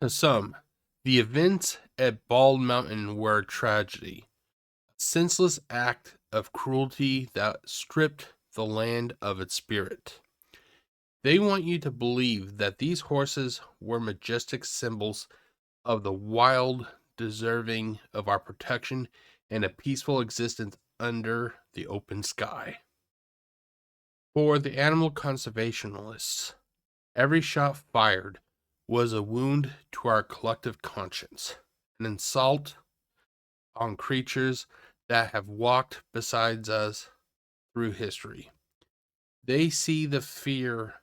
To some, the events at Bald Mountain were a tragedy, a senseless act of cruelty that stripped the land of its spirit. They want you to believe that these horses were majestic symbols of the wild, deserving of our protection and a peaceful existence under the open sky. For the animal conservationists, every shot fired was a wound to our collective conscience, an insult on creatures that have walked beside us through history. They see the fear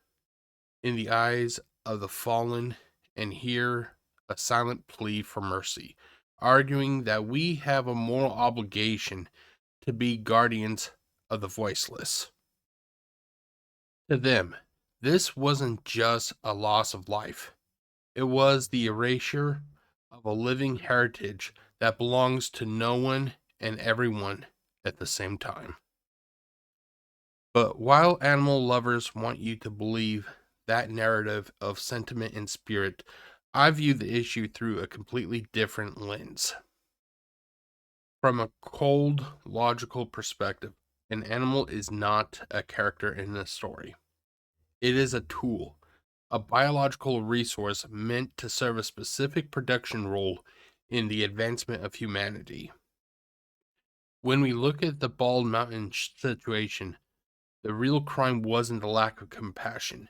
in the eyes of the fallen and hear a silent plea for mercy, arguing that we have a moral obligation to be guardians of the voiceless. To them, this wasn't just a loss of life. It was the erasure of a living heritage that belongs to no one and everyone at the same time. But while animal lovers want you to believe that narrative of sentiment and spirit, I view the issue through a completely different lens. From a cold, logical perspective, an animal is not a character in a story. It is a tool, a biological resource meant to serve a specific production role in the advancement of humanity. When we look at the Bald Mountain situation, the real crime wasn't a lack of compassion.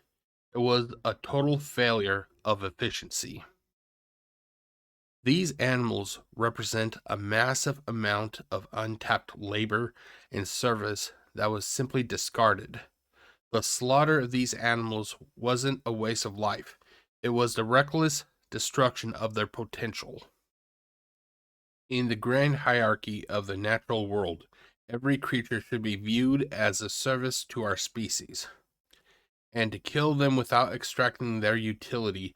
It was a total failure of efficiency. These animals represent a massive amount of untapped labor and service that was simply discarded. The slaughter of these animals wasn't a waste of life. It was the reckless destruction of their potential. In the grand hierarchy of the natural world, every creature should be viewed as a service to our species. And to kill them without extracting their utility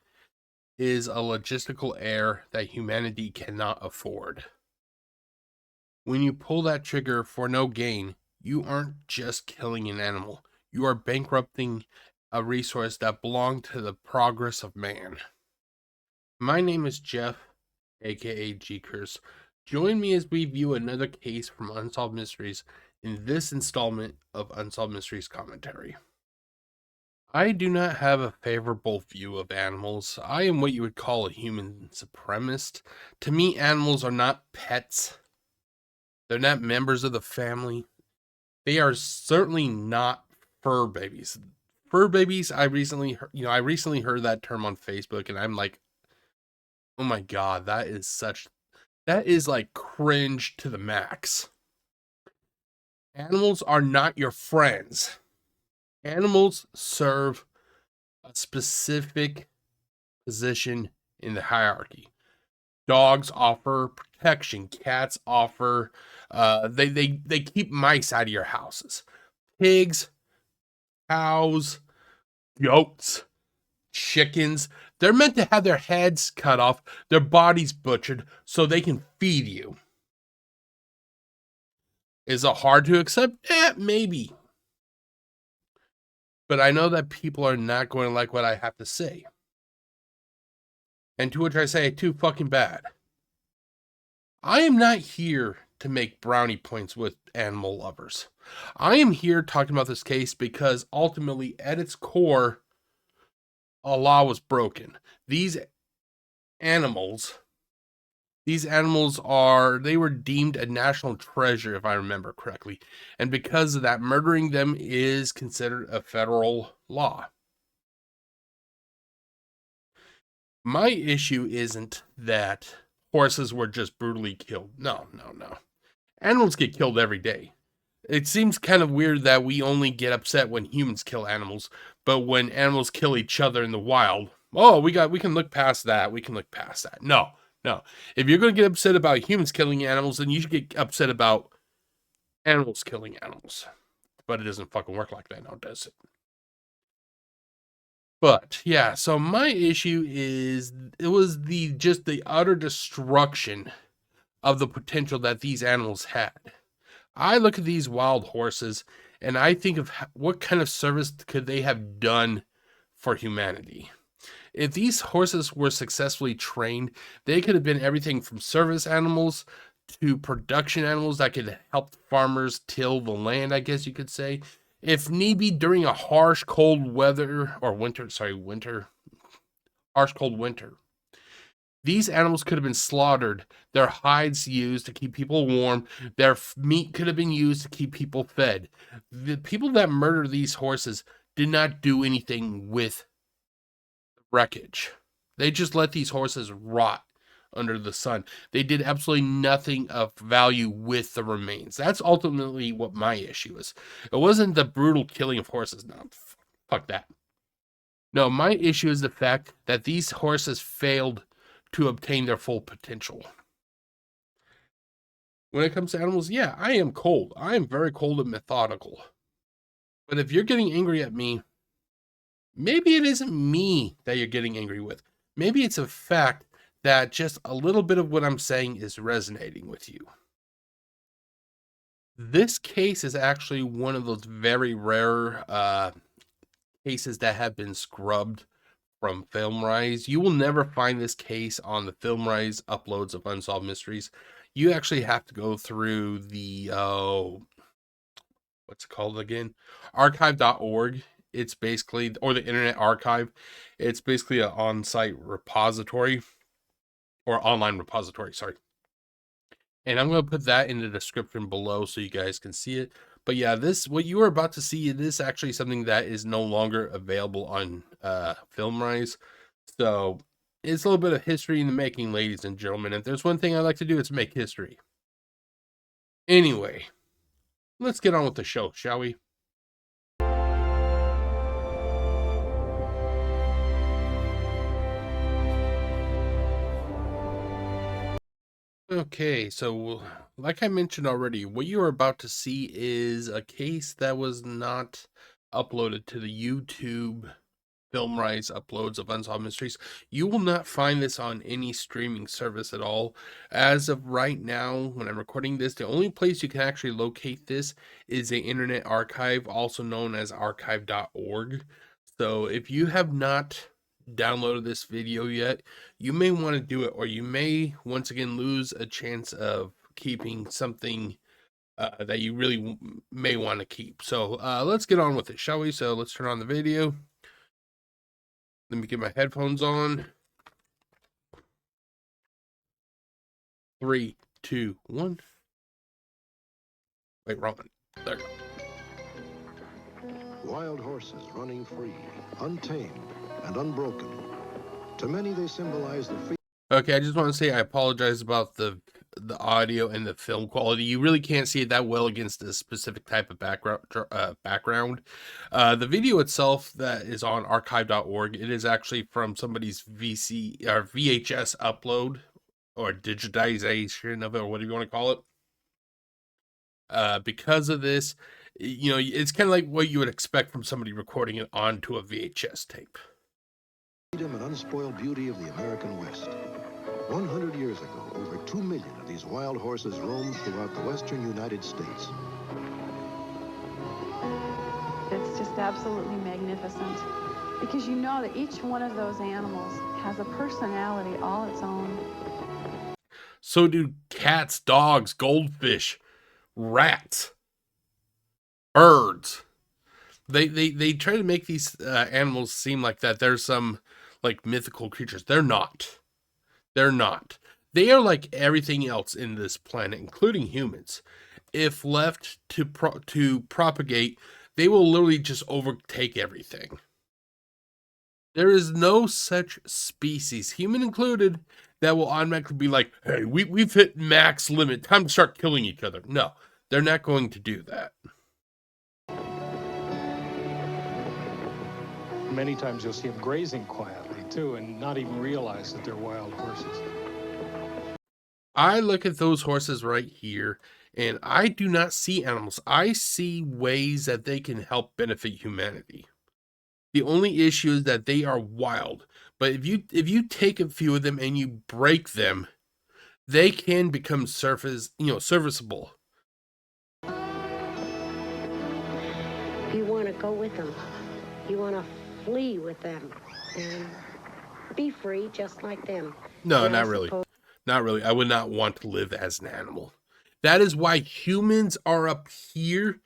is a logistical error that humanity cannot afford. When you pull that trigger for no gain, you aren't just killing an animal. You are bankrupting a resource that belonged to the progress of man. My name is Jeff, aka GCurse. Join me as we view another case from Unsolved Mysteries in this installment of Unsolved Mysteries Commentary. I do not have a favorable view of animals. I am what you would call a human supremacist. To me, animals are not pets. They're not members of the family. They are certainly not fur babies. Fur babies, I recently heard that term on Facebook, and I'm like, oh my god, that is like cringe to the max. Animals are not your friends. Animals serve a specific position in the hierarchy. Dogs offer protection. Cats offer, they keep mice out of your houses. Pigs, cows, goats, chickens, they're meant to have their heads cut off, their bodies butchered, so they can feed you. Is it hard to accept? Maybe. But I know that people are not going to like what I have to say. And to which I say, too fucking bad. I am not here to make brownie points with animal lovers. I am here talking about this case because ultimately, at its core, a law was broken. These animals they were deemed a national treasure, if I remember correctly. And because of that, murdering them is considered a federal law. My issue isn't that horses were just brutally killed. No. Animals get killed every day. It seems kind of weird that we only get upset when humans kill animals, but when animals kill each other in the wild, we can look past that. No. If you're going to get upset about humans killing animals, then you should get upset about animals killing animals. But it doesn't fucking work like that now, does it? But yeah, so my issue is it was the utter destruction of the potential that these animals had. I look at these wild horses and I think of what kind of service could they have done for humanity. If these horses were successfully trained, they could have been everything from service animals to production animals that could help farmers till the land, I guess you could say. If need be, during a harsh, cold weather, or harsh, cold winter, these animals could have been slaughtered, their hides used to keep people warm, their meat could have been used to keep people fed. The people that murdered these horses did not do anything with wreckage. They just let these horses rot under the sun. They did absolutely nothing of value with the remains. That's ultimately what my issue is. It wasn't the brutal killing of horses. No, fuck that. No, my issue is the fact that these horses failed to obtain their full potential. When it comes to animals, yeah, I am cold. I am very cold and methodical. But if you're getting angry at me, maybe it isn't me that you're getting angry with. Maybe it's a fact that just a little bit of what I'm saying is resonating with you. This case is actually one of those very rare cases that have been scrubbed from FilmRise. You will never find this case on the FilmRise uploads of Unsolved Mysteries. You actually have to go through the, what's it called again? Archive.org. It's basically, or the Internet Archive. It's basically an on-site repository, or online repository, sorry. And I'm going to put that in the description below so you guys can see it. But yeah, what you are about to see, it is actually something that is no longer available on FilmRise. So it's a little bit of history in the making, ladies and gentlemen. If there's one thing I like to do, it's make history. Anyway, let's get on with the show, shall we? Okay, so like I mentioned already, what you are about to see is a case that was not uploaded to the YouTube FilmRise uploads of Unsolved Mysteries. You will not find this on any streaming service at all. As of right now, when I'm recording this, the only place you can actually locate this is the Internet Archive, also known as archive.org. So if you have not downloaded this video yet, you may want to do it, or you may once again lose a chance of keeping something that you really may want to keep. So let's get on with it, shall we? So let's turn on the video. Let me get my headphones on. 3, 2, 1. Wait, wrong one. There we go. Wild horses running free, untamed and unbroken. To many, they symbolize the free. Okay, I just want to say I apologize about the audio and the film quality. You really can't see it that well against this specific type of background. The video itself that is on archive.org, it is actually from somebody's VHS upload or digitization of it, or whatever you want to call it. Because of this, you know, it's kind of like what you would expect from somebody recording it onto a VHS tape. Freedom and unspoiled beauty of the American West. 100 years ago, over 2 million of these wild horses roamed throughout the western United States. It's just absolutely magnificent, because you know that each one of those animals has a personality all its own. So do cats, dogs, goldfish, rats, birds. They try to make these animals seem like that they're some like mythical creatures. They're not. They're not. They are like everything else in this planet, including humans. If left to propagate, they will literally just overtake everything. There is no such species, human included, that will automatically be like, hey, we've hit max limit, time to start killing each other. No, they're not going to do that. Many times you'll see them grazing quietly too and not even realize that they're wild horses. I look at those horses right here and I do not see animals. I see ways that they can help benefit humanity. The only issue is that they are wild. But if you take a few of them and you break them, they can become serviceable. You want to go with them. You want to flee with them. And be free just like them. No, And I not really. suppose Not really. I would not want to live as an animal. That is why humans are up here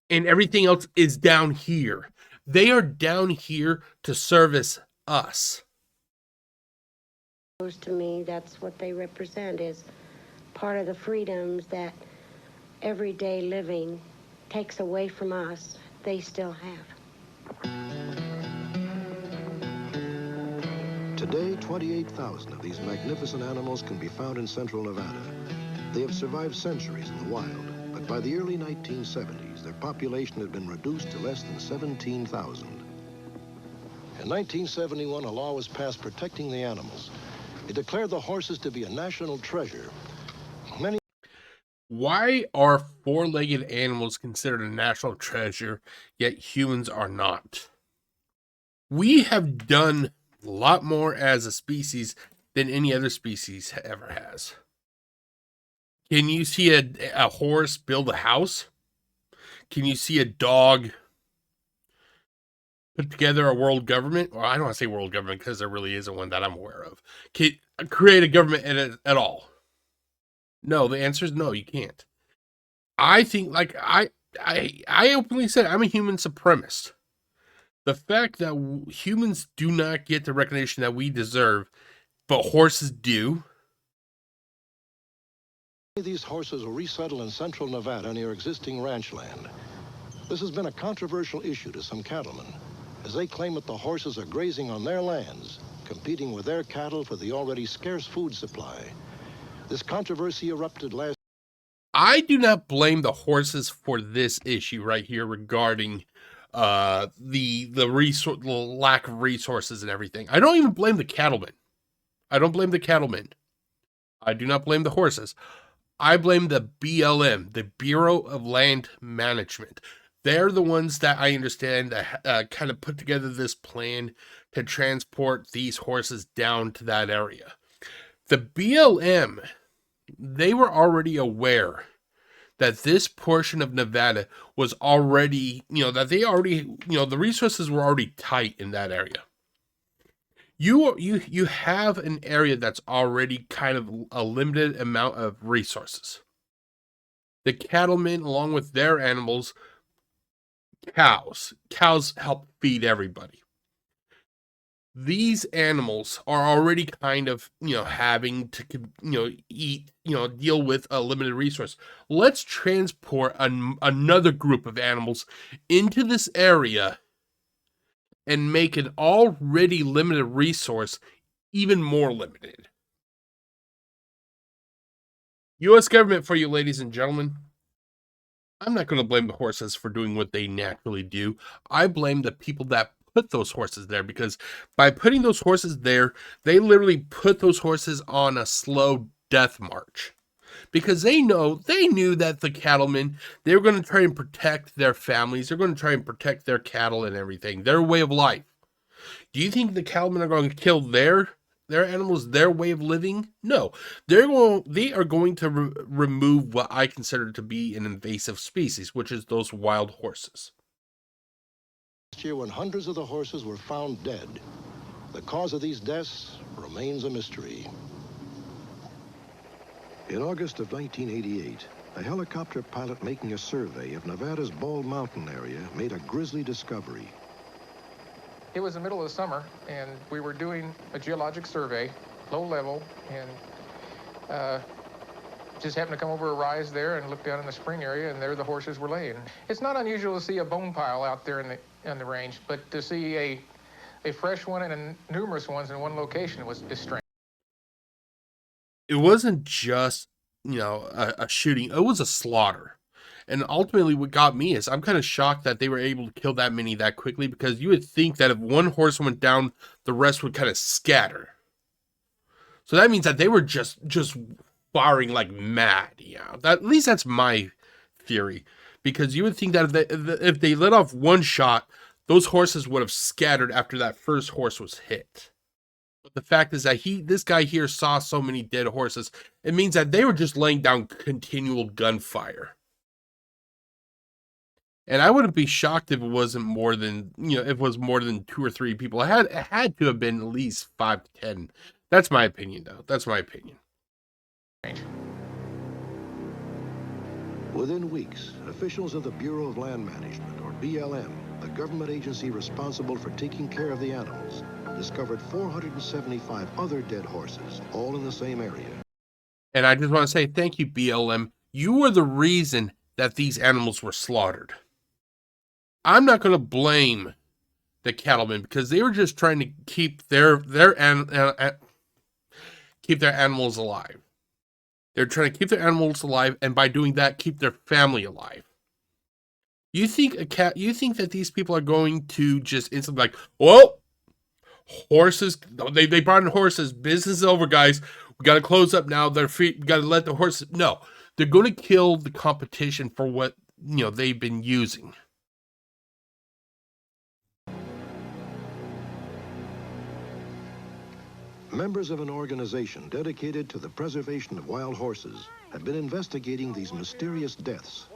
and everything else is down here. They are down here to service us. to me that's what they represent, is part of the freedoms that everyday living takes away from us, they still have. Today, 28,000 of these magnificent animals can be found in central Nevada. They have survived centuries in the wild, but by the early 1970s, their population had been reduced to less than 17,000. In 1971, a law was passed protecting the animals. It declared the horses to be a national treasure. Why are four-legged animals considered a national treasure, yet humans are not? We have done a lot more as a species than any other species ever has. Can you see a horse build a house? Can you see a dog put together a world government? Well, I don't want to say world government because there really isn't one that I'm aware of. Can create a government at all? No, the answer is no, you can't. I think, like, I openly said I'm a human supremacist. The fact that humans do not get the recognition that we deserve, but horses do. These horses will resettle in central Nevada near existing ranch land. This has been a controversial issue to some cattlemen, as they claim that the horses are grazing on their lands, competing with their cattle for the already scarce food supply. This controversy erupted last. I do not blame the horses for this issue right here regarding the lack of resources and everything. I don't even blame the cattlemen. I don't blame the cattlemen. I do not blame the horses. I blame the BLM, the Bureau of Land Management. They're the ones that I understand that kind of put together this plan to transport these horses down to that area. The BLM, they were already aware that this portion of Nevada was already, that they already, the resources were already tight in that area. You have an area that's already kind of a limited amount of resources. The cattlemen, along with their animals, cows help feed everybody. These animals are already kind of, having to, eat, deal with a limited resource. Let's transport another group of animals into this area and make an already limited resource even more limited. U.S. government for you, ladies and gentlemen. I'm not going to blame the horses for doing what they naturally do. I blame the people that put those horses there, because by putting those horses there, they literally put those horses on a slow death march, because they knew that the cattlemen, they were going to try and protect their families. They're going to try and protect their cattle and everything, their way of life. Do you think the cattlemen are going to kill their animals, their way of living? No, they are going to remove what I consider to be an invasive species, which is those wild horses. Last year, when hundreds of the horses were found dead, the cause of these deaths remains a mystery. In August of 1988, a helicopter pilot making a survey of Nevada's Bald Mountain area made a grisly discovery. It was the middle of the summer, and we were doing a geologic survey, low level, and just happened to come over a rise there and look down in the spring area, and there the horses were laying. It's not unusual to see a bone pile out there in the range, but to see a fresh one and numerous ones in one location is strange. It wasn't just, a shooting. It was a slaughter. And ultimately what got me is I'm kind of shocked that they were able to kill that many that quickly, because you would think that if one horse went down, the rest would kind of scatter. So that means that they were just firing like mad. At least that's my theory, because you would think that if they let off one shot, those horses would have scattered after that first horse was hit. But the fact is that this guy here saw so many dead horses. It means that they were just laying down continual gunfire. And I wouldn't be shocked if it wasn't more than, if it was more than 2 or 3 people. It had to have been at least 5 to 10. That's my opinion, though. That's my opinion. Within weeks, officials of the Bureau of Land Management, or BLM, the government agency responsible for taking care of the animals, discovered 475 other dead horses, all in the same area. And I just want to say thank you, BLM. You were the reason that these animals were slaughtered. I'm not going to blame the cattlemen because they were just trying to keep their animals alive. They're trying to keep their animals alive, and by doing that, keep their family alive. You think that these people are going to just instantly like, well, horses, they brought in horses, business is over, guys. We got to close up now. We got to let the horses. No, they're going to kill the competition for what, they've been using. Members of an organization dedicated to the preservation of wild horses have been investigating these mysterious deaths.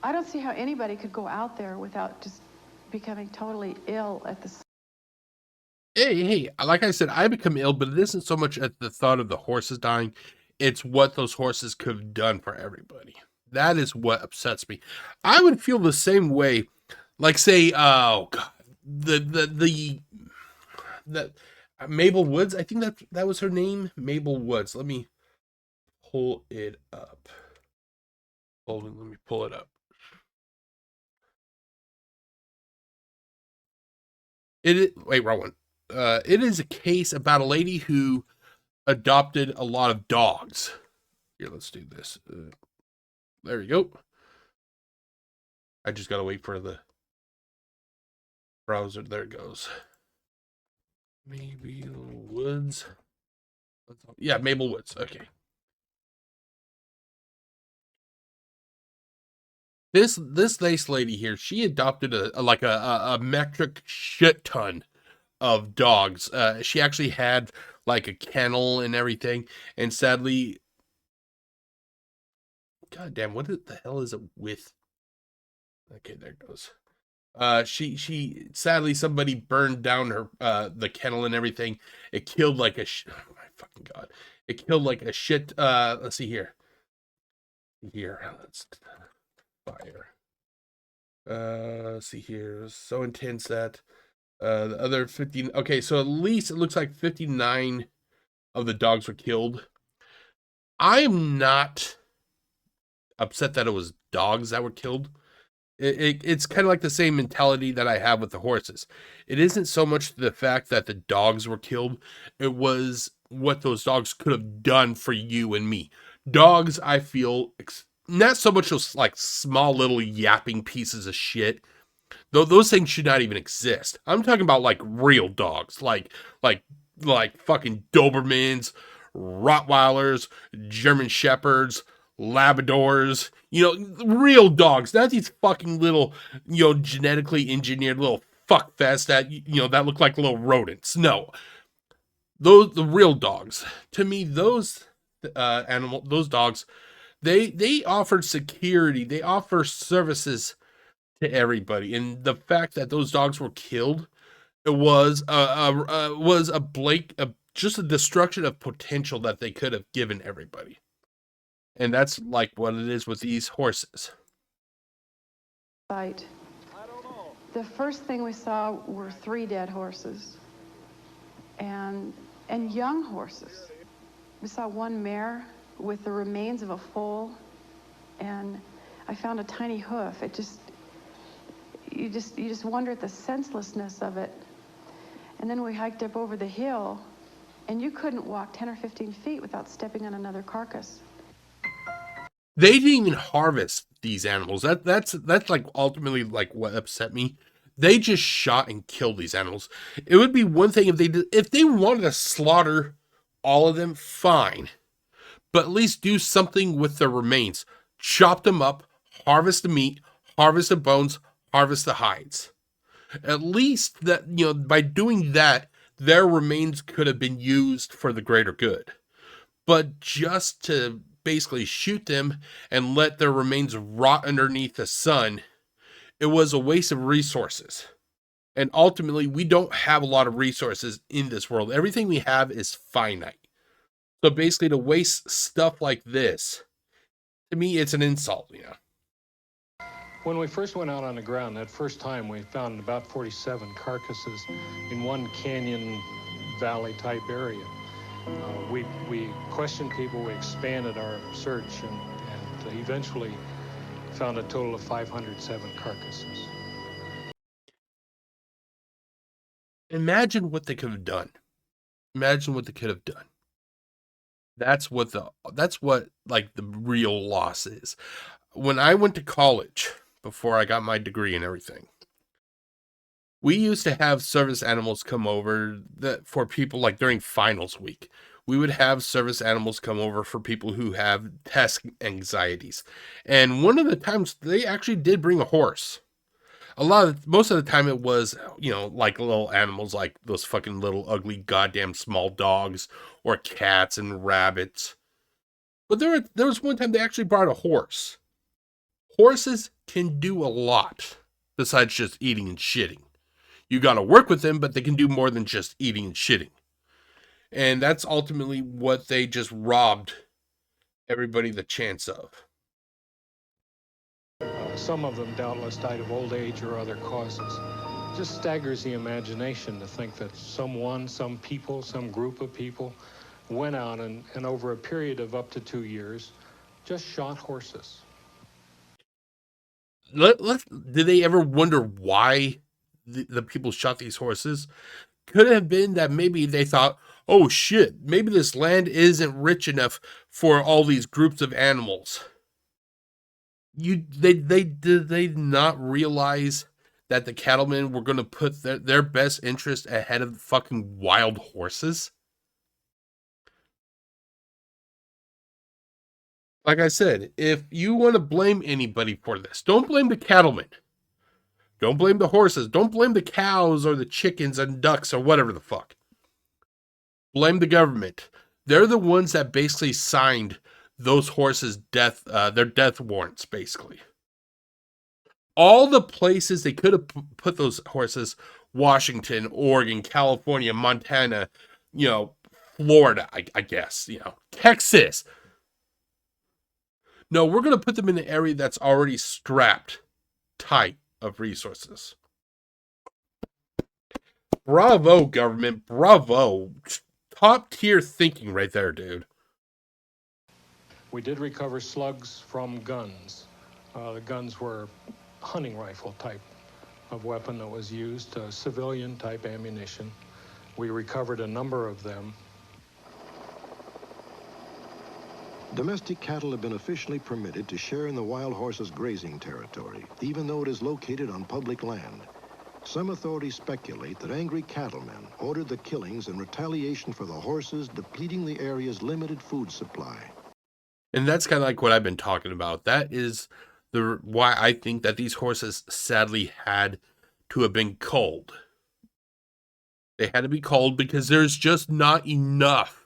I don't see how anybody could go out there without just becoming totally ill at the... Hey, like I said, I become ill, but it isn't so much at the thought of the horses dying. It's what those horses could have done for everybody. That is what upsets me. I would feel the same way, like say, oh God, the Mabel Woods. I think that was her name, Mabel Woods. Let me pull it up. Hold on, let me pull it up. Wait, wrong one. It is a case about a lady who adopted a lot of dogs. Here, let's do this. There we go. I just gotta wait for the browser. There it goes. Mabel Woods. Yeah, Mabel Woods. Okay. This nice lady here, she adopted a metric shit ton of dogs. She actually had like a kennel and everything, and sadly, goddamn, what the hell is it with? Okay, there it goes. She sadly, somebody burned down her the kennel and everything. It killed like a oh my fucking god! It killed like a shit. Let's see here. Let's fire. Let's see here. It was so intense that the other 15. Okay, so at least it looks like 59 of the dogs were killed. I am not upset that it was dogs that were killed. It's kind of like the same mentality that I have with the horses. It isn't so much the fact that the dogs were killed. It was what those dogs could have done for you and me. Dogs, I feel, not so much those like small little yapping pieces of shit. Though those things should not even exist. I'm talking about like real dogs, like fucking Dobermans, Rottweilers, German Shepherds, Labradors, real dogs, not these fucking little, genetically engineered little fuckfests that, that look like little rodents. No, the real dogs. To me, those dogs, they offered security, they offer services to everybody, and the fact that those dogs were killed, it was just a destruction of potential that they could have given everybody. And that's like what it is with these horses. Right. The first thing we saw were 3 dead horses and young horses. We saw one mare with the remains of a foal, and I found a tiny hoof. You just wonder at the senselessness of it. And then we hiked up over the hill, and you couldn't walk 10 or 15 feet without stepping on another carcass. They didn't even harvest these animals. That's like ultimately like what upset me. They just shot and killed these animals. It would be one thing if they wanted to slaughter all of them, fine. But at least do something with the remains. Chop them up, harvest the meat, harvest the bones, harvest the hides. At least that, by doing that, their remains could have been used for the greater good. But just to basically shoot them and let their remains rot underneath the sun, it was a waste of resources. And ultimately, we don't have a lot of resources in this world. Everything we have is finite. So basically, to waste stuff like this, to me, it's an insult, you know. When we first went out on the ground, that first time, we found about 47 carcasses in one canyon valley type area. We questioned people, we expanded our search, and eventually found a total of 507 carcasses. Imagine what they could have done. Imagine what they could have done. That's what like the real loss is. When I went to college, before I got my degree and everything, we used to have service animals come over for people like during finals week. We would have service animals come over for people who have test anxieties. And one of the times they actually did bring a horse. Most of the time it was, you know, like little animals like those fucking little ugly goddamn small dogs or cats and rabbits. But there was one time they actually brought a horse. Horses can do a lot besides just eating and shitting. You got to work with them, but they can do more than just eating and shitting. And that's ultimately what they just robbed everybody the chance of. Some of them doubtless died of old age or other causes. It just staggers the imagination to think that some people, some group of people went out and over a period of up to 2 years just shot horses. Did they ever wonder why the people shot these horses? Could it have been that maybe they thought, oh shit, maybe this land isn't rich enough for all these groups of animals. Did they not realize that the cattlemen were going to put their best interest ahead of fucking wild horses? Like I said, if you want to blame anybody for this, don't blame the cattlemen. Don't blame the horses. Don't blame the cows or the chickens and ducks or whatever the fuck. Blame the government. They're the ones that basically signed those horses' their death warrants, basically. All the places they could have put those horses, Washington, Oregon, California, Montana, you know, Florida, I guess, you know, Texas. No, we're going to put them in the area that's already strapped tight of resources. Bravo, government. Bravo. Top tier thinking right there, dude. We did recover slugs from guns. The guns were hunting rifle type of weapon that was used, civilian type ammunition. We recovered a number of them. Domestic cattle have been officially permitted to share in the wild horse's grazing territory, even though it is located on public land. Some authorities speculate that angry cattlemen ordered the killings in retaliation for the horses depleting the area's limited food supply. And that's kind of like what I've been talking about. That is why I think that these horses sadly had to have been culled. They had to be culled because there's just not enough.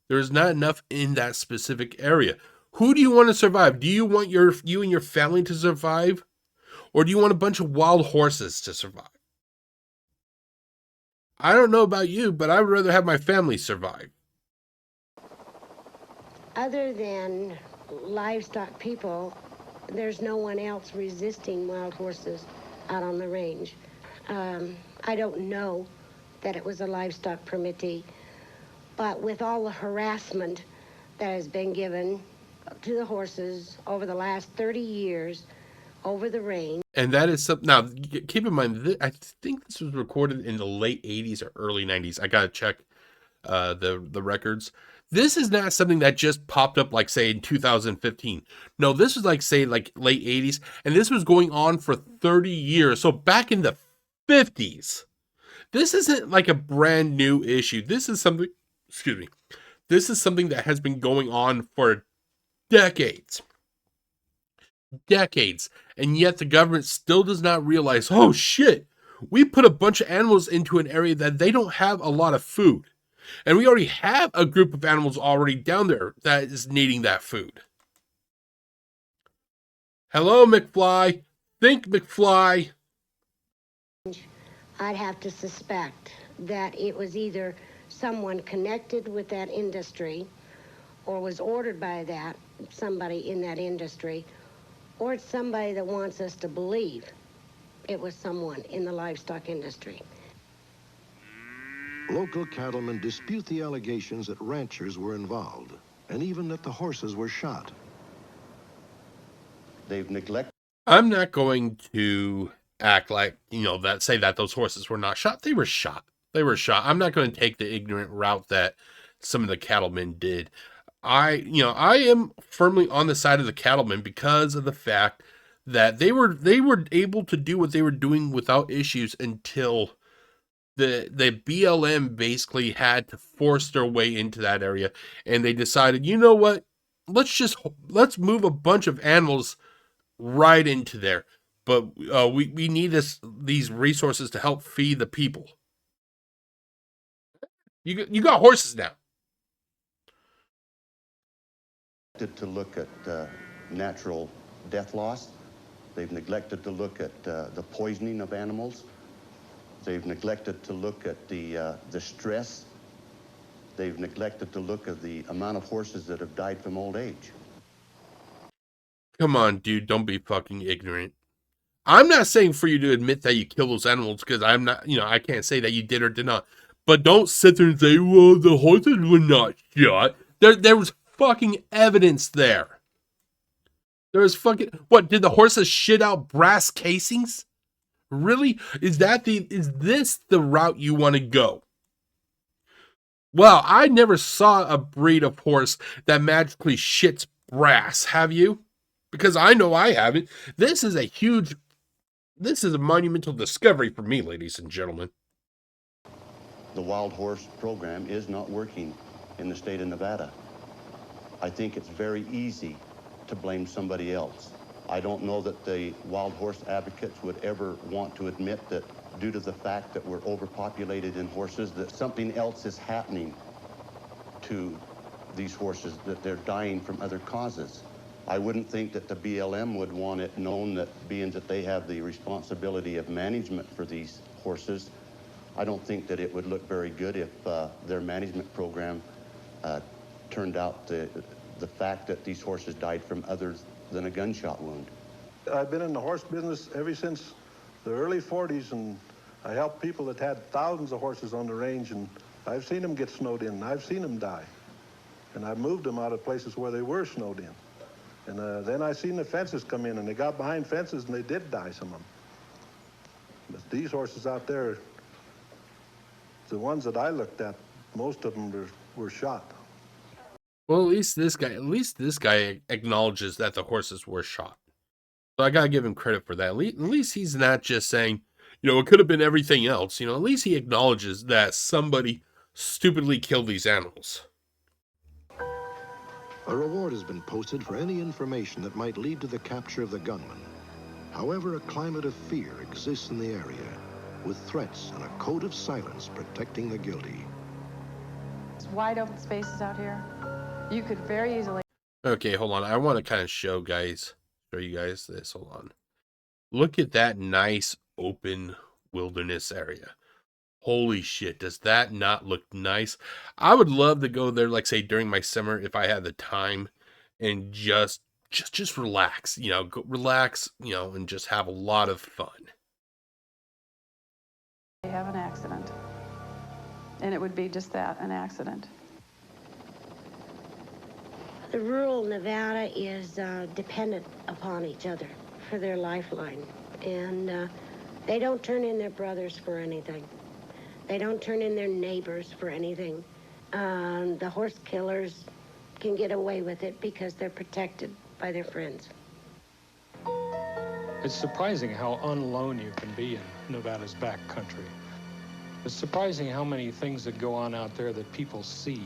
There's not enough in that specific area. Who do you want to survive? Do you want you and your family to survive? Or do you want a bunch of wild horses to survive? I don't know about you, but I would rather have my family survive. Other than livestock people, there's no one else resisting wild horses out on the range. I don't know that it was a livestock permittee, but with all the harassment that has been given to the horses over the last 30 years over the range. And that is something. Now, keep in mind, I think this was recorded in the late 80s or early 90s. I got to check the records. This is not something that just popped up, like, say, in 2015. No, this was, like, say, like, late 80s. And this was going on for 30 years. So back in the 50s. This isn't, like, a brand new issue. This is something... Excuse me. This is something that has been going on for decades. Decades. And yet the government still does not realize, oh shit, we put a bunch of animals into an area that they don't have a lot of food. And we already have a group of animals already down there that is needing that food. Hello, McFly. Think, McFly. I'd have to suspect that it was either someone connected with that industry or was ordered by somebody in that industry, or it's somebody that wants us to believe it was someone in the livestock industry. Local cattlemen dispute the allegations that ranchers were involved, and even that the horses were shot. They've neglected. I'm not going to act like, say that those horses were not shot. They were shot. They were shot. I'm not going to take the ignorant route that some of the cattlemen did. I am firmly on the side of the cattlemen because of the fact that they were able to do what they were doing without issues until the BLM basically had to force their way into that area, and they decided, you know what? Let's move a bunch of animals right into there. But we need these resources to help feed the people. You got horses now. To look at natural death loss. They've neglected to look at the poisoning of animals. They've neglected to look at the stress. They've neglected to look at the amount of horses that have died from old age. Come on, dude, don't be fucking ignorant. I'm not saying for you to admit that you kill those animals, because I'm not, I can't say that you did or did not. But don't sit there and say, well, the horses were not shot. There was fucking evidence there. There was fucking, what, did the horses shit out brass casings? Really? Is this the route you want to go? Well, I never saw a breed of horse that magically shits brass, have you? Because I know I haven't. This is a monumental discovery for me, ladies and gentlemen. The wild horse program is not working in the state of Nevada. I think it's very easy to blame somebody else. I don't know that the wild horse advocates would ever want to admit that due to the fact that we're overpopulated in horses, that something else is happening to these horses, that they're dying from other causes. I wouldn't think that the BLM would want it known that, being that they have the responsibility of management for these horses, I don't think that it would look very good if their management program turned out the fact that these horses died from other than a gunshot wound. I've been in the horse business ever since the early 40s, and I helped people that had thousands of horses on the range, and I've seen them get snowed in, and I've seen them die. And I've moved them out of places where they were snowed in. And then I seen the fences come in, and they got behind fences, and they did die, some of them. But these horses out there, the ones that I looked at, most of them were shot. Well, at least this guy acknowledges that the horses were shot. So I gotta give him credit for that. At least he's not just saying, it could have been everything else. At least he acknowledges that somebody stupidly killed these animals. A reward has been posted for any information that might lead to the capture of the gunman. However, a climate of fear exists in the area, with threats and a code of silence protecting the guilty. It's wide open spaces out here. You could very easily... Okay, hold on. I want to kind of show you guys this. Hold on. Look at that nice open wilderness area. Holy shit, does that not look nice? I would love to go there, like, say, during my summer, if I had the time, and just relax, relax, and just have a lot of fun. They have an accident. And it would be just that, an accident. Rural Nevada is dependent upon each other for their lifeline. And they don't turn in their brothers for anything. They don't turn in their neighbors for anything. The horse killers can get away with it because they're protected by their friends. It's surprising how unalone you can be in Nevada's back country. It's surprising how many things that go on out there that people see.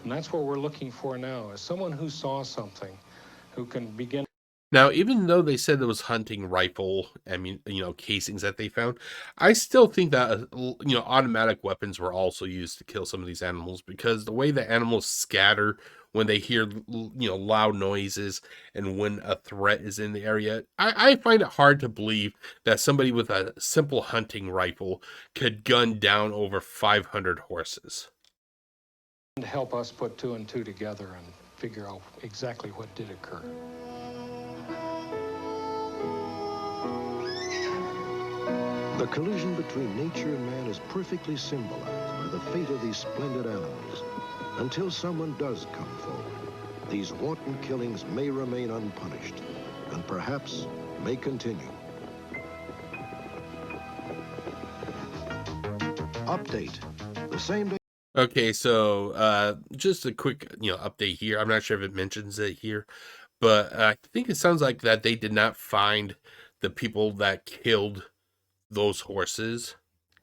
And that's what we're looking for now, is someone who saw something, who can begin. Now, even though they said it was hunting rifle, I mean, casings that they found, I still think that, automatic weapons were also used to kill some of these animals, because the way the animals scatter when they hear, loud noises and when a threat is in the area, I find it hard to believe that somebody with a simple hunting rifle could gun down over 500 horses. To help us put two and two together and figure out exactly what did occur. The collision between nature and man is perfectly symbolized by the fate of these splendid animals. Until someone does come forward, these wanton killings may remain unpunished and perhaps may continue. Update. The same day. Okay, so just a quick, update here. I'm not sure if it mentions it here, but I think it sounds like that they did not find the people that killed those horses.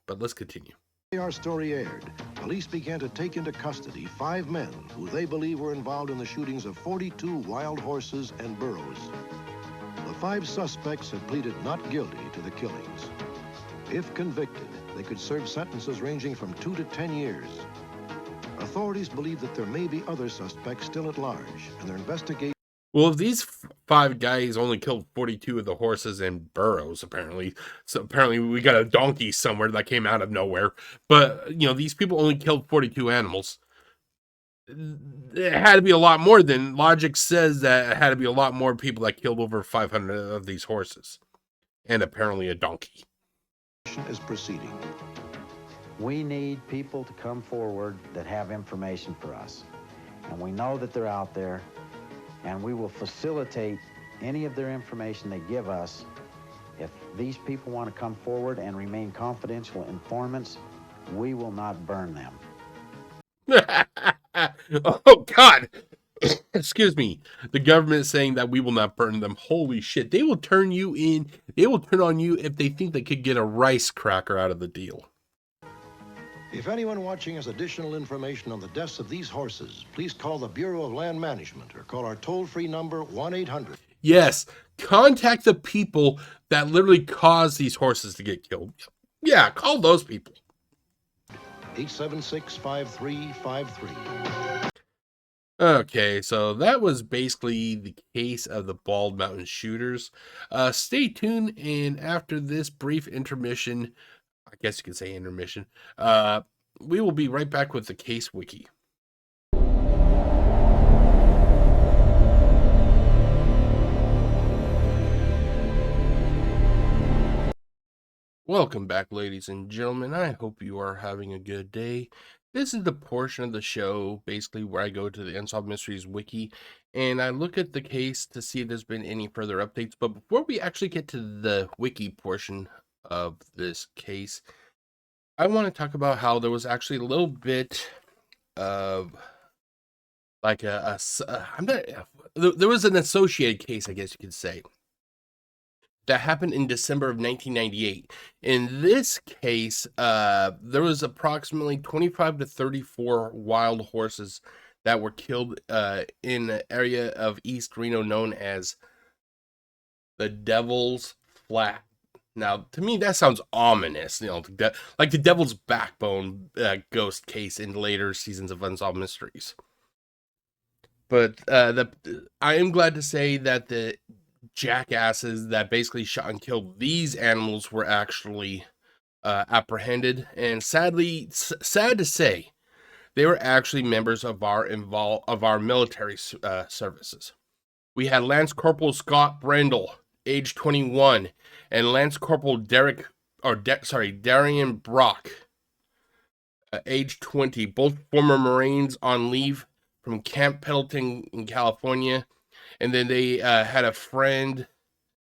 But let's continue. Our story aired, police began to take into custody 5 men who they believe were involved in the shootings of 42 wild horses and burros. The 5 suspects had pleaded not guilty to the killings. If convicted, they could serve sentences ranging from 2 to 10 years. Authorities believe that there may be other suspects still at large, and their investigation. Well, if these 5 guys only killed 42 of the horses and burros, apparently, so apparently we got a donkey somewhere that came out of nowhere. But, these people only killed 42 animals. It had to be a lot more than logic says that it had to be a lot more people that killed over 500 of these horses. And apparently a donkey. Is proceeding. We need people to come forward that have information for us. And we know that they're out there, and we will facilitate any of their information they give us. If these people want to come forward and remain confidential informants, we will not burn them. Oh, God. Excuse me. The government is saying that we will not burn them. Holy shit. They will turn you in. They will turn on you if they think they could get a rice cracker out of the deal. If anyone watching has additional information on the deaths of these horses, please call the Bureau of Land Management or call our toll-free number 1-800. Yes, contact the people that literally caused these horses to get killed. Yeah, call those people. 876-5353. Okay, so that was basically the case of the Bald Mountain shooters. Stay tuned, and after this brief intermission, I guess you could say intermission, we will be right back with the case wiki. Welcome back, ladies and gentlemen. I hope you are having a good day. This is the portion of the show, basically, where I go to the Unsolved Mysteries wiki, and I look at the case to see if there's been any further updates. But before we actually get to the wiki portion of this case, I want to talk about how there was actually a little bit of like there was an associated case, I guess you could say, that happened in December of 1998. In this case, there was approximately 25 to 34 wild horses that were killed in an area of East Reno known as the Devil's Flat. Now, to me, that sounds ominous, like the Devil's Backbone ghost case in later seasons of Unsolved Mysteries. But I am glad to say that the jackasses that basically shot and killed these animals were actually apprehended, and sad to say, they were actually members of our military services. We had Lance Corporal Scott Brendel, age 21, and Lance Corporal Darian Brock, age 20, both former Marines on leave from Camp Pendleton in California. And then they had a friend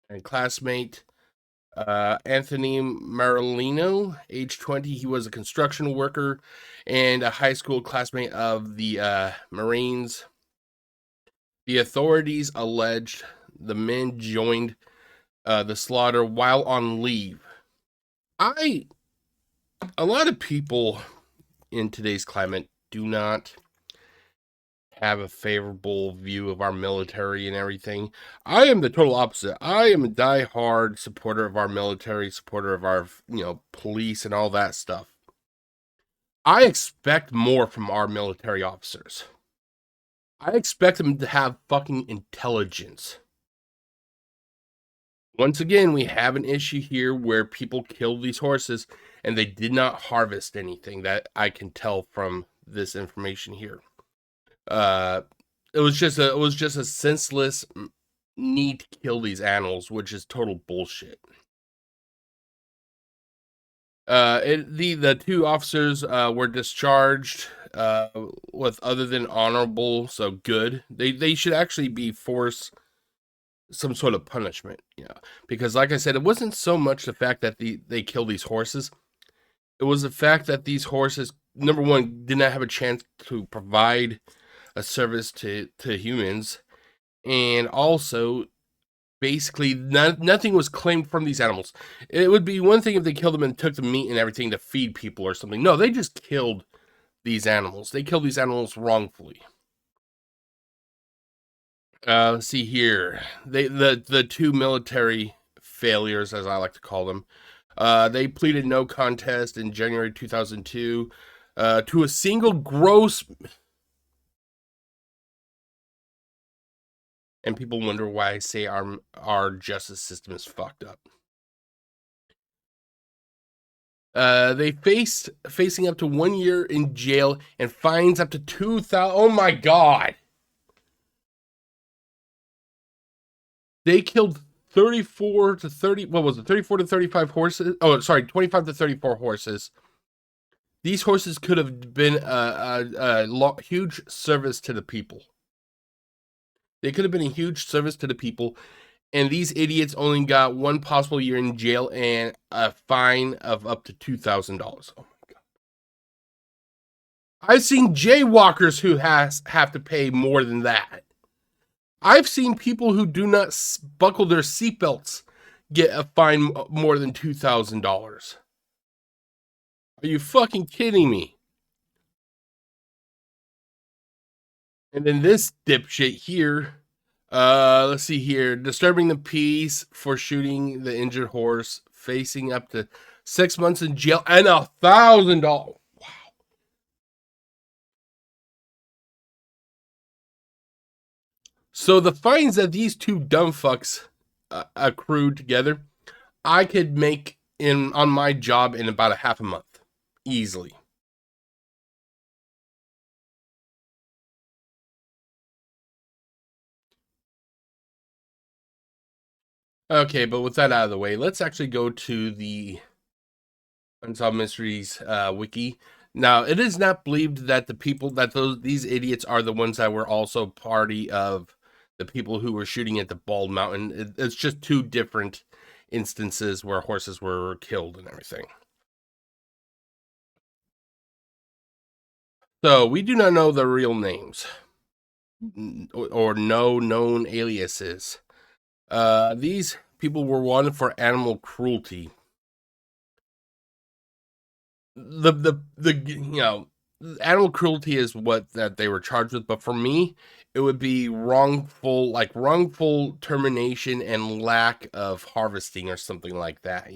and classmate, Anthony Marilino, age 20. He was a construction worker and a high school classmate of the Marines. The authorities alleged the men joined the slaughter while on leave. A lot of people in today's climate do not have a favorable view of our military and everything. I am the total opposite. I am a diehard supporter of our military, supporter of our, police and all that stuff. I expect more from our military officers. I expect them to have fucking intelligence. Once again, we have an issue here where people killed these horses and they did not harvest anything, that I can tell from this information here. It was just a senseless need to kill these animals, which is total bullshit. The two officers were discharged with other than honorable, so good. They should actually be forced some sort of punishment, because like I said, it wasn't so much the fact that they killed these horses. It was the fact that these horses, number one, did not have a chance to provide a service to humans, and also basically nothing was claimed from these animals. It would be one thing if they killed them and took the meat and everything to feed people or something. No, they just killed these animals. They killed these animals wrongfully. Let's see here. The two military failures, as I like to call them, they pleaded no contest in January 2002 to a single gross. And people wonder why I say our justice system is fucked up. They facing up to 1 year in jail and fines up to 2,000. Oh my God! They killed 34 to 30. What was it? 34 to 35 horses. Oh, sorry, 25 to 34 horses. These horses could have been a huge service to the people. They could have been a huge service to the people, and these idiots only got one possible year in jail and a fine of up to $2,000. Oh my God! I've seen jaywalkers who have to pay more than that. I've seen people who do not buckle their seatbelts get a fine more than $2,000. Are you fucking kidding me? And then this dipshit here, let's see here, disturbing the peace for shooting the injured horse, facing up to 6 months in jail and $1,000. Wow. So the fines that these two dumb fucks accrued together, I could make on my job in about a half a month, easily. Okay, but with that out of the way, let's actually go to the Unsolved Mysteries wiki. Now, it is not believed that these idiots are the ones that were also party of the people who were shooting at the Bald Mountain. It's just two different instances where horses were killed and everything. So, we do not know the real names or no known aliases. These people were wanted for animal cruelty. Animal cruelty is what that they were charged with, but for me, it would be wrongful termination and lack of harvesting or something like that.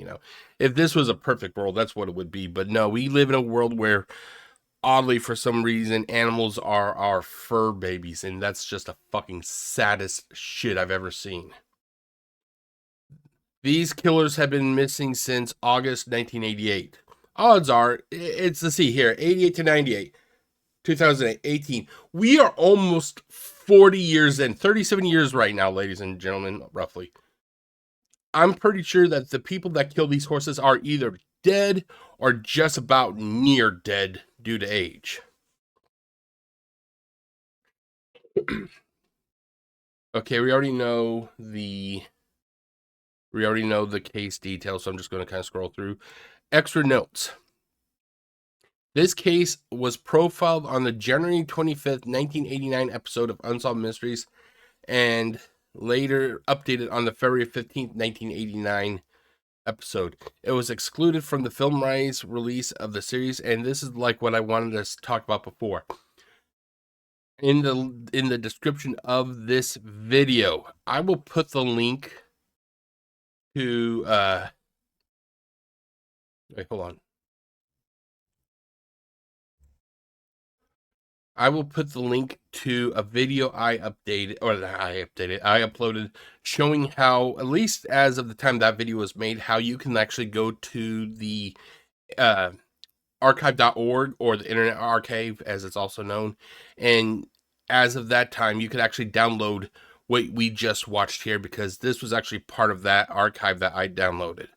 If this was a perfect world, that's what it would be. But no, we live in a world where, oddly, for some reason, animals are our fur babies, and that's just the fucking saddest shit I've ever seen. These killers have been missing since August 1988. Odds are, let's see here, 88 to 98, 2018. We are almost 40 years in, 37 years right now, ladies and gentlemen, roughly. I'm pretty sure that the people that kill these horses are either dead or just about near dead due to age. Okay, we already know the case details, so I'm just going to kind of scroll through. Extra notes. This case was profiled on the January 25th, 1989 episode of Unsolved Mysteries and later updated on the February 15th, 1989 episode. It was excluded from the Film Rise release of the series, and this is like what I wanted to talk about before. in the description of this video. I will put the link to wait, hold on. I will put the link to a video I uploaded showing how, at least as of the time that video was made, how you can actually go to the archive.org, or the Internet Archive as it's also known, and as of that time you could actually download what we just watched here, because this was actually part of that archive that I downloaded.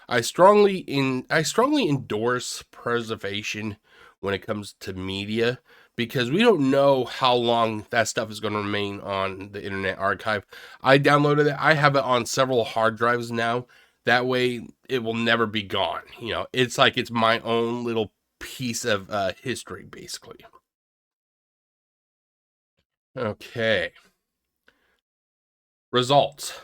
I strongly endorse preservation when it comes to media, because we don't know how long that stuff is going to remain on the Internet Archive. I downloaded it. I have it on several hard drives now. That way it will never be gone. You know, it's like it's my own little piece of history, basically. Okay. Results.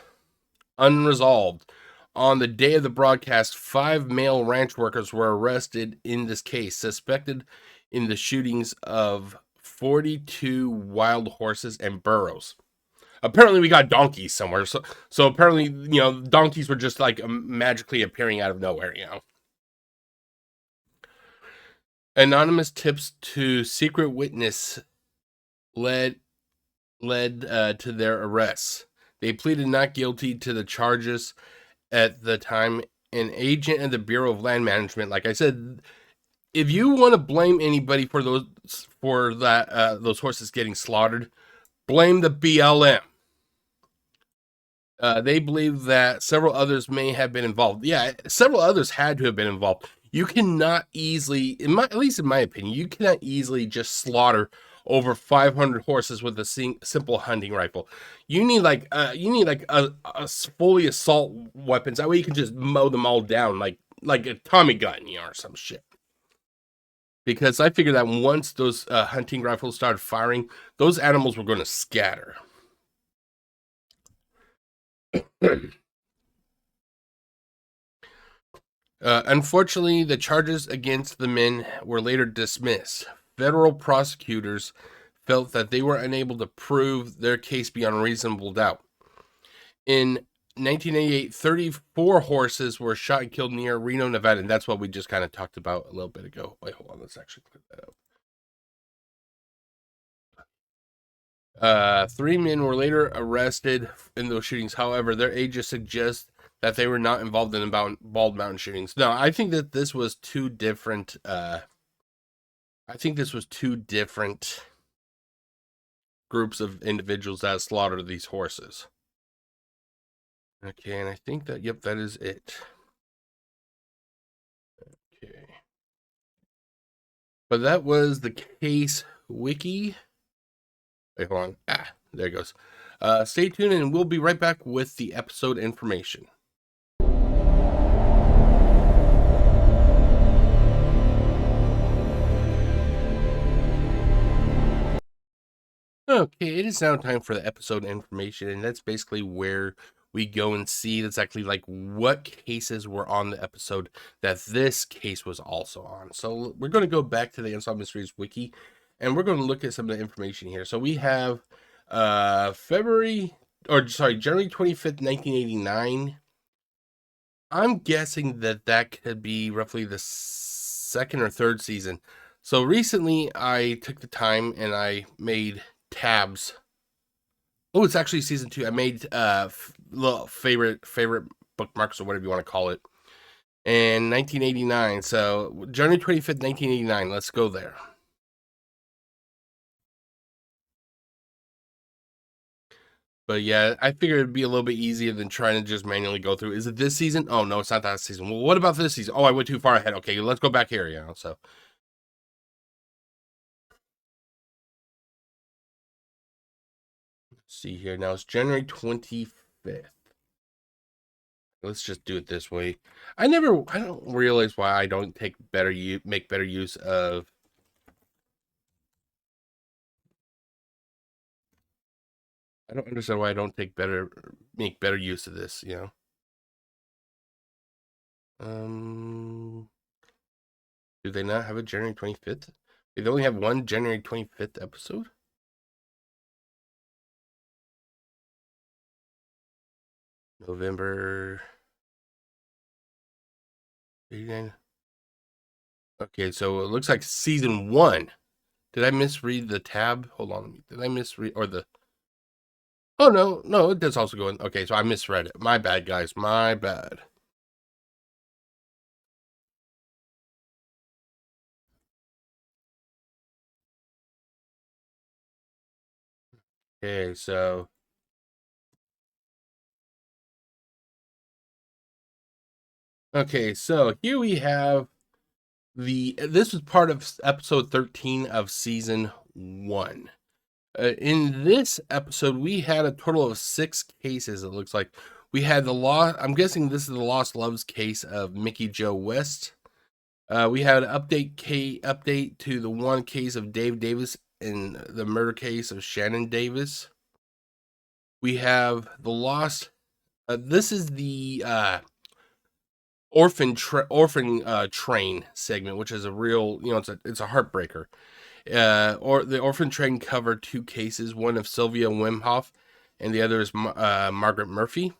Unresolved. On the day of the broadcast, 5 male ranch workers were arrested in this case, suspected in the shootings of 42 wild horses and burros. Apparently we got donkeys somewhere. So apparently, you know, donkeys were just like magically appearing out of nowhere, you know. Anonymous tips to secret witness led to their arrests. They pleaded not guilty to the charges at the time. An agent at the Bureau of Land Management, like I said, if you want to blame anybody for those horses getting slaughtered, blame the BLM. They believe that several others may have been involved. Yeah, several others had to have been involved. You cannot easily, at least in my opinion, you cannot easily just slaughter over 500 horses with a simple hunting rifle. You need like a fully assault weapons. That way you can just mow them all down like a Tommy gun, you know, or some shit. Because I figured that once those hunting rifles started firing, those animals were going to scatter. Unfortunately, the charges against the men were later dismissed. Federal prosecutors felt that they were unable to prove their case beyond reasonable doubt. In 1988, 34 horses were shot and killed near Reno, Nevada, and that's what we just kind of talked about a little bit ago. Wait, hold on, let's actually clear that up. 3 men were later arrested in those shootings. However, their ages suggest that they were not involved in the Bald Mountain shootings. No, I think that this was two different. Groups of individuals that slaughtered these horses. Okay, and I think that, yep, that is it. Okay. But that was the case wiki. Wait, hold on. There it goes. Stay tuned, and we'll be right back with the episode information. Okay, it is now time for the episode information, and that's basically where we go and see that's actually like what cases were on the episode that this case was also on. So we're going to go back to the Unsolved Mysteries wiki, and we're going to look at some of the information here. So we have January 25th, 1989. I'm guessing that could be roughly the second or third season. So recently I took the time and I made tabs. Oh, it's actually season 2. I made little favorite bookmarks, or whatever you want to call it. And 1989. So January 25th, 1989. Let's go there. But yeah, I figured it'd be a little bit easier than trying to just manually go through. Is it this season? Oh no, it's not that season. Well, what about this season? Oh, I went too far ahead. Okay, let's go back here, you know. So let's see here. Now it's January 25th. Let's just do it this way. I don't realize why I don't make better use of. I don't understand why I don't make better use of this, you know. Do they not have a January 25th? They only have one January 25th episode? November 89. Okay, so it looks like season 1. Did I misread the tab? Hold on. Did I misread or the? Oh no, it does also go in. Okay, so I misread it. My bad, guys. My bad. Okay, so here we have this was part of episode 13 of season 1. In this episode, we had a total of 6 cases. It looks like we had the I'm guessing this is the Lost Loves case of Mickey Joe West. We had an update to the one case of Dave Davis and the murder case of Shannon Davis. We have the lost. This is the orphan train segment, which is a real, it's a heartbreaker. Or the orphan train covered 2 cases, one of Sylvia Wimhoff, and the other is Margaret Murphy.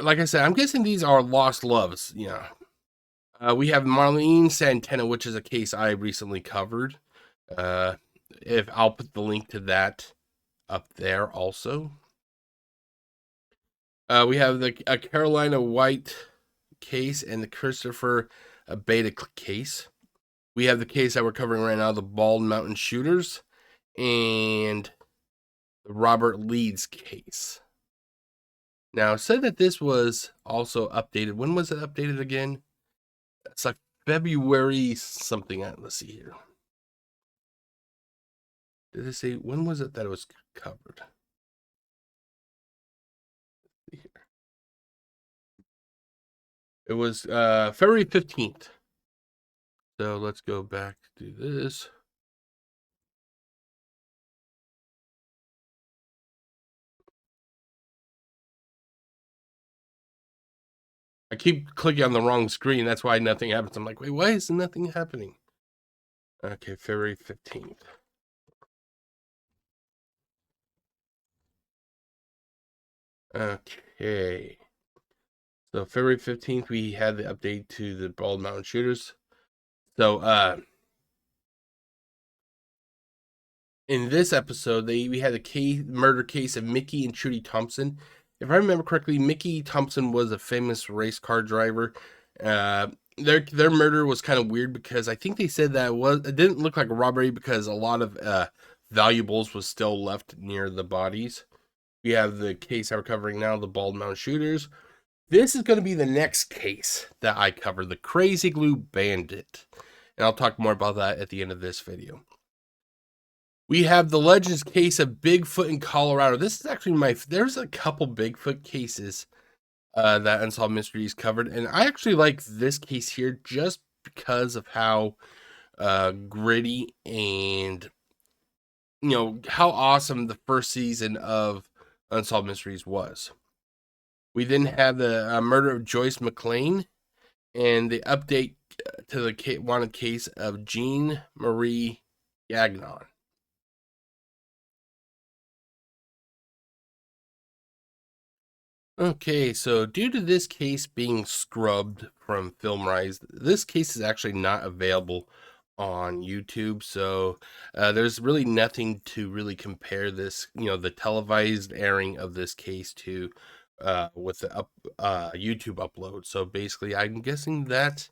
Like I said, I'm guessing these are lost loves. Yeah. We have Marlene Santana, which is a case I recently covered. If I'll put the link to that up there also. We have the Carolina White case and the Christopher Beta case. We have the case that we're covering right now, the Bald Mountain Shooters, and the Robert Leeds case. Now, it said that this was also updated. When was it updated again? It's like February something. Let's see here. Did it say, when was it that it was covered? Let's see here. It was February 15th. So let's go back to this. I keep clicking on the wrong screen. That's why nothing happens. I'm like, wait, why is nothing happening? Okay, February 15th. Okay. So February 15th, we had the update to the Bald Mountain Shooters. So in this episode, we had a murder case of Mickey and Trudy Thompson. If I remember correctly, Mickey Thompson was a famous race car driver. Their murder was kind of weird because I think they said that it didn't look like a robbery because a lot of valuables was still left near the bodies. We have the case I'm covering now, the Bald Mountain Shooters. This is going to be the next case that I cover, the Crazy Glue Bandit. And I'll talk more about that at the end of this video. We have the Legends case of Bigfoot in Colorado. This is actually there's a couple Bigfoot cases that Unsolved Mysteries covered. And I actually like this case here just because of how gritty and, how awesome the first season of Unsolved Mysteries was. We then have the murder of Joyce McLean and the update to the wanted case of Jean Marie Gagnon. Okay, so due to this case being scrubbed from FilmRise, this case is actually not available on YouTube. So there's really nothing to really compare this, the televised airing of this case to with the YouTube upload. So basically, I'm guessing that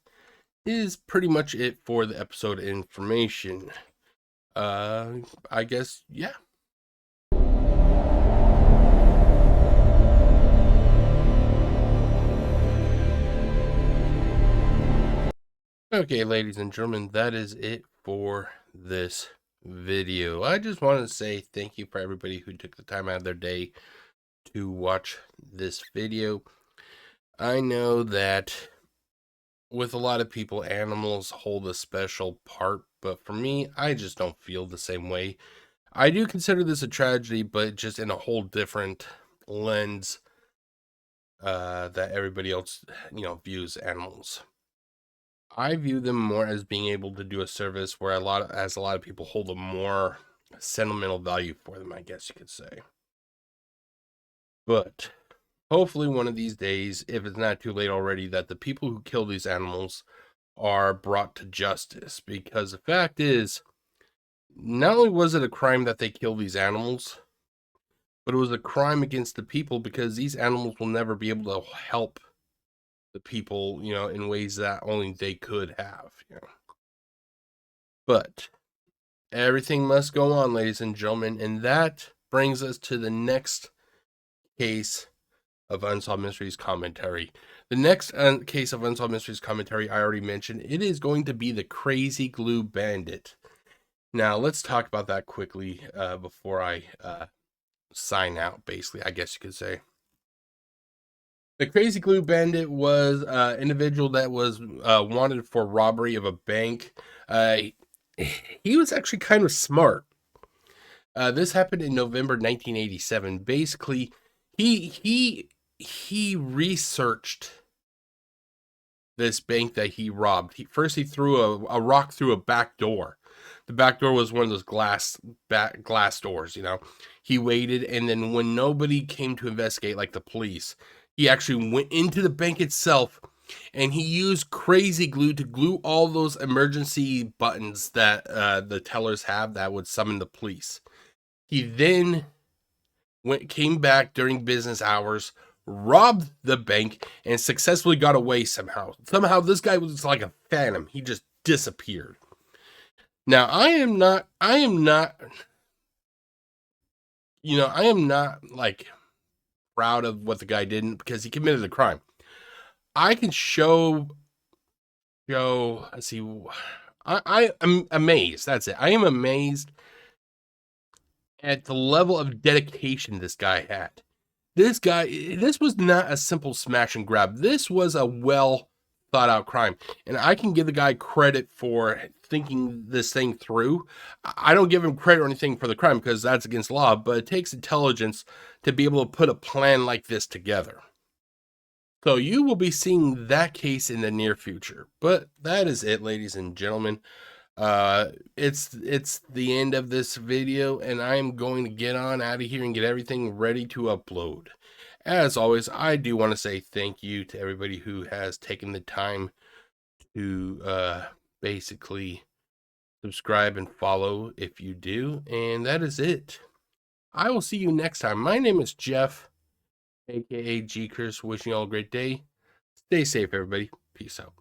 is pretty much it for the episode information. I guess, yeah. Okay, ladies and gentlemen, that is it for this video. I just wanted to say thank you for everybody who took the time out of their day to watch this video. I know that with a lot of people, animals hold a special part, but for me, I just don't feel the same way. I do consider this a tragedy, but just in a whole different lens that everybody else, views animals. I view them more as being able to do a service where a lot of people hold a more sentimental value for them, I guess you could say. But hopefully one of these days, if it's not too late already, that the people who kill these animals are brought to justice. Because the fact is, not only was it a crime that they kill these animals, but it was a crime against the people, because these animals will never be able to help the people, in ways that only they could have, But everything must go on, ladies and gentlemen, and that brings us to the next case of Unsolved Mysteries Commentary. The next case of Unsolved Mysteries Commentary, I already mentioned, it is going to be the Crazy Glue Bandit. Now, let's talk about that quickly before I sign out, basically, I guess you could say. The Crazy Glue Bandit was an individual that was wanted for robbery of a bank. He was actually kind of smart. This happened in November 1987. Basically, he researched this bank that he robbed. First he threw a rock through a back door. The back door was one of those glass doors, He waited, and then when nobody came to investigate, like the police, he actually went into the bank itself, and he used crazy glue to glue all those emergency buttons that the tellers have that would summon the police. He then came back during business hours, robbed the bank, and successfully got away somehow. Somehow this guy was like a phantom. He just disappeared. Now, I am not like proud of what the guy did, because he committed a crime. I can show, let's see, I am amazed. That's it. I am amazed at the level of dedication this guy had. This was not a simple smash and grab. This was a well thought out crime. And I can give the guy credit for thinking this thing through. I don't give him credit or anything for the crime, because that's against law, but it takes intelligence to be able to put a plan like this together. So you will be seeing that case in the near future. But that is it, ladies and gentlemen. It's the end of this video, and I am going to get on out of here and get everything ready to upload. As always, I do want to say thank you to everybody who has taken the time to basically subscribe and follow if you do. And that is it. I will see you next time. My name is Jeff, aka GCurse, wishing you all a great day. Stay safe, everybody. Peace out.